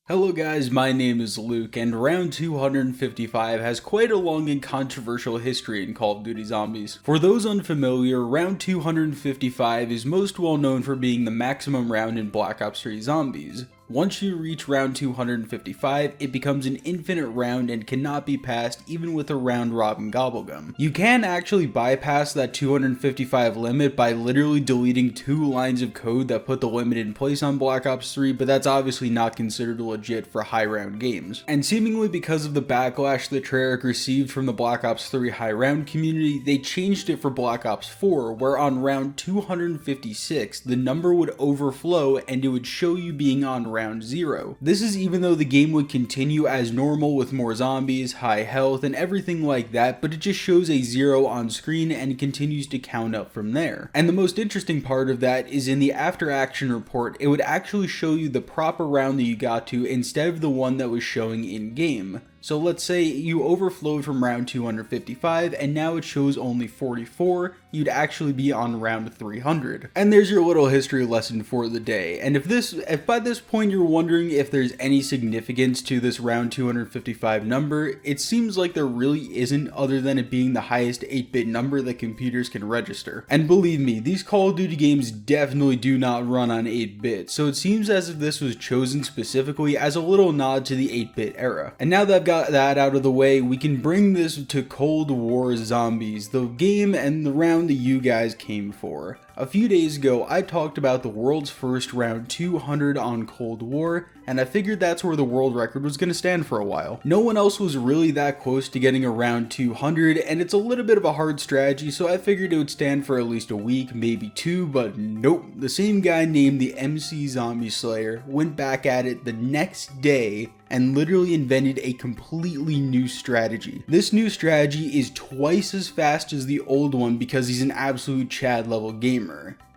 Hello guys, my name is Luke, and round 255 has quite a long and controversial history in Call of Duty Zombies. For those unfamiliar, round 255 is most well known for being the maximum round in Black Ops 3 Zombies. Once you reach round 255, it becomes an infinite round and cannot be passed even with a round-robin gobblegum. You can actually bypass that 255 limit by literally deleting 2 lines of code that put the limit in place on Black Ops 3, but that's obviously not considered legit for high-round games. And seemingly because of the backlash that Treyarch received from the Black Ops 3 high-round community, they changed it for Black Ops 4, where on round 256, the number would overflow and it would show you being on round 0. This is even though the game would continue as normal with more zombies, high health, and everything like that, but it just shows a 0 on screen and continues to count up from there. And the most interesting part of that is in the after action report, it would actually show you the proper round that you got to instead of the one that was showing in game. So let's say you overflowed from round 255 and now it shows only 44, you'd actually be on round 300. And there's your little history lesson for the day. And if by this point you're wondering if there's any significance to this round 255 number, it seems like there really isn't, other than it being the highest 8-bit number that computers can register. And believe me, these Call of Duty games definitely do not run on 8-bit, so it seems as if this was chosen specifically as a little nod to the 8-bit era. And now that I've got that out of the way, we can bring this to Cold War Zombies, the game and the round that you guys came for. A few days ago, I talked about the world's first round 200 on Cold War, and I figured that's where the world record was going to stand for a while. No one else was really that close to getting around 200, and it's a little bit of a hard strategy, so I figured it would stand for at least a week, maybe 2, but nope. The same guy named the MC Zombie Slayer went back at it the next day and literally invented a completely new strategy. This new strategy is twice as fast as the old one because he's an absolute Chad level gamer.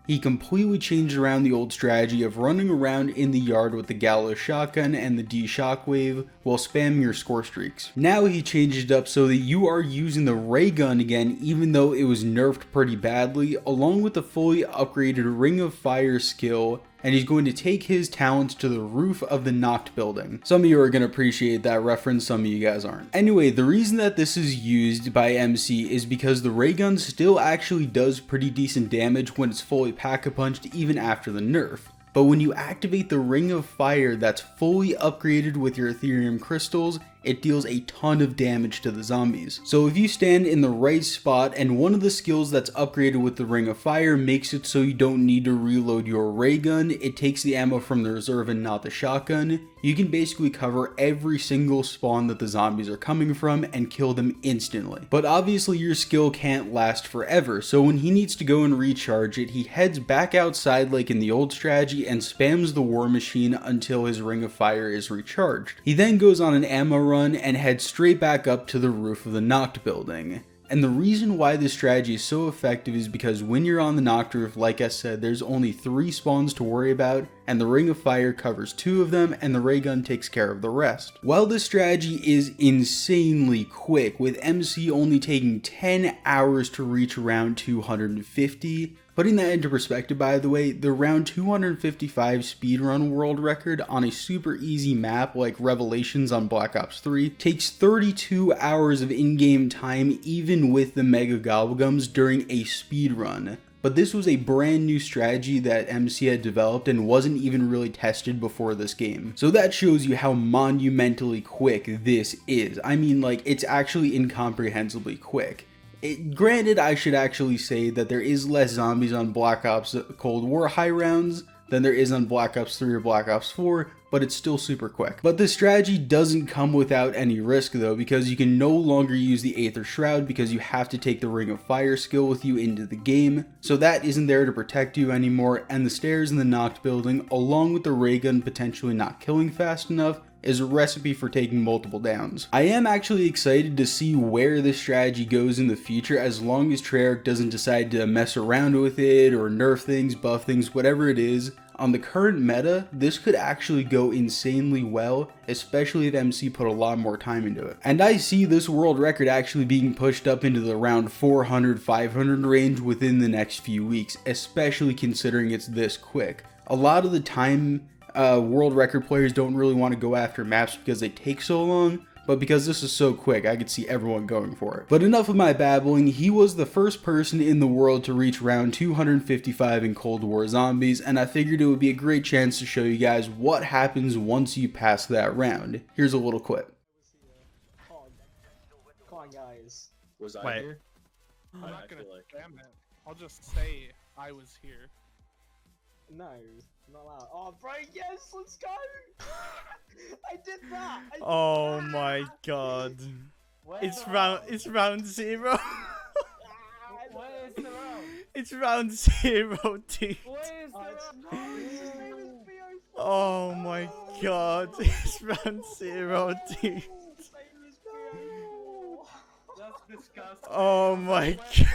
He completely changed around the old strategy of running around in the yard with the Gallows shotgun and the D shockwave while spamming your score streaks. Now he changed it up so that you are using the ray gun again, even though it was nerfed pretty badly, along with the fully upgraded Ring of Fire skill, and he's going to take his talents to the roof of the knocked building. Some of you are going to appreciate that reference, some of you guys aren't. Anyway, the reason that this is used by MC is because the ray gun still actually does pretty decent damage when it's fully pack-a-punched even after the nerf. But when you activate the Ring of Fire that's fully upgraded with your Ethereum crystals, it deals a ton of damage to the zombies. So if you stand in the right spot and one of the skills that's upgraded with the Ring of Fire makes it so you don't need to reload your ray gun, it takes the ammo from the reserve and not the shotgun, you can basically cover every single spawn that the zombies are coming from and kill them instantly. But obviously your skill can't last forever, so when he needs to go and recharge it, he heads back outside like in the old strategy and spams the war machine until his Ring of Fire is recharged. He then goes on an ammo run and head straight back up to the roof of the knocked building. And the reason why this strategy is so effective is because when you're on the knocked roof, like I said, there's only 3 spawns to worry about, and the Ring of Fire covers 2 of them, and the ray gun takes care of the rest. While this strategy is insanely quick, with MC only taking 10 hours to reach around 250, putting that into perspective, by the way, the round 255 speedrun world record on a super easy map like Revelations on Black Ops 3 takes 32 hours of in-game time even with the Mega Gobblegums during a speedrun. But this was a brand new strategy that MC had developed and wasn't even really tested before this game. So that shows you how monumentally quick this is. I mean, like, it's actually incomprehensibly quick. Granted, I should actually say that there is less zombies on Black Ops Cold War high rounds than there is on Black Ops 3 or Black Ops 4, but it's still super quick. But this strategy doesn't come without any risk though, because you can no longer use the Aether Shroud because you have to take the Ring of Fire skill with you into the game, so that isn't there to protect you anymore, and the stairs in the knocked building, along with the ray gun potentially not killing fast enough, is a recipe for taking multiple downs. I am actually excited to see where this strategy goes in the future, as long as Treyarch doesn't decide to mess around with it or nerf things, buff things, whatever it is. On the current meta, this could actually go insanely well, especially if MC put a lot more time into it. And I see this world record actually being pushed up into the around 400-500 range within the next few weeks, especially considering it's this quick. A lot of the time world record players don't really want to go after maps because they take so long, but because this is so quick, I could see everyone going for it. But enough of my babbling. He was the first person in the world to reach round 255 in Cold War Zombies, and I figured it would be a great chance to show you guys what happens once you pass that round. Here's a little clip. Come on, guys. Was I Wait. here? I'm I not gonna feel like- damn it. I'll just say I was here. No, not allowed. Oh, bro, yes, let's go! I did that! I did Oh that! my god. Where's It's the round 0. Where's the round? It's round 0, dude. Where's the round? His name is BO4. Oh my god. It's round 0, dude. His name is BO4. That's disgusting. Oh my god.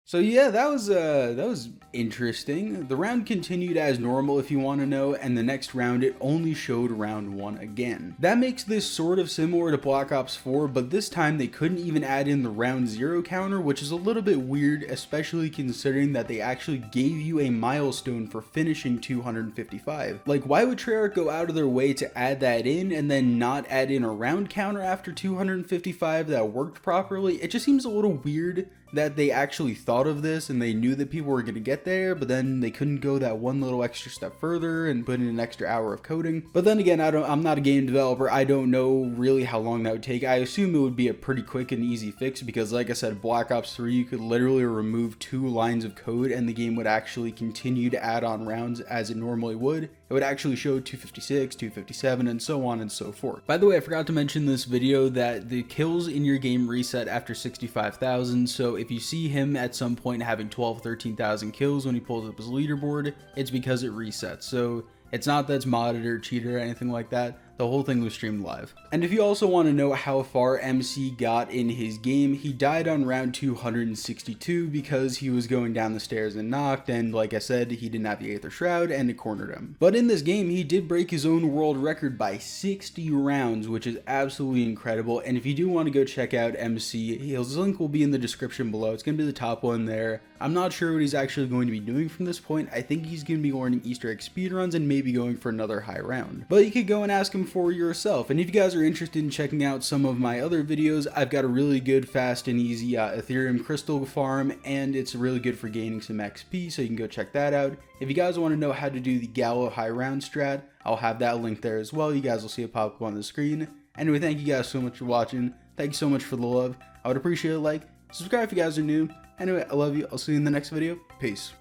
So yeah, that was interesting. The round continued as normal if you want to know, and the next round it only showed round 1 again. That makes this sort of similar to Black Ops 4, but this time they couldn't even add in the round 0 counter, which is a little bit weird, especially considering that they actually gave you a milestone for finishing 255. Like, why would Treyarch go out of their way to add that in and then not add in a round counter after 255 that worked properly? It just seems a little weird that they actually thought of this and they knew that people were going to get there, but then they couldn't go that one little extra step further and put in an extra hour of coding. But then again, I'm not a game developer. I don't know really how long that would take. I assume it would be a pretty quick and easy fix because, like I said, Black Ops 3, you could literally remove 2 lines of code and the game would actually continue to add on rounds as it normally would. It would actually show 256, 257, and so on and so forth. By the way, I forgot to mention in this video that the kills in your game reset after 65,000, so if you see him at some point having 12, 13,000 kills when he pulls up his leaderboard, it's because it resets. So it's not that it's modded or cheated or anything like that. The whole thing was streamed live. And if you also want to know how far MC got in his game, he died on round 262 because he was going down the stairs and knocked, and like I said, he didn't have the Aether Shroud and it cornered him. But in this game, he did break his own world record by 60 rounds, which is absolutely incredible. And if you do want to go check out MC, his link will be in the description below. It's going to be the top one there. I'm not sure what he's actually going to be doing from this point. I think he's going to be learning Easter egg speedruns and maybe going for another high round. But you could go and ask him for yourself. And if you guys are interested in checking out some of my other videos, I've got a really good, fast, and easy Ethereum crystal farm, and it's really good for gaining some XP, so you can go check that out. If you guys want to know how to do the Gallo high round strat, I'll have that link there as well. You guys will see it pop up on the screen. Anyway, thank you guys so much for watching. Thank you so much for the love. I would appreciate a like. Subscribe if you guys are new. Anyway, I love you. I'll see you in the next video. Peace.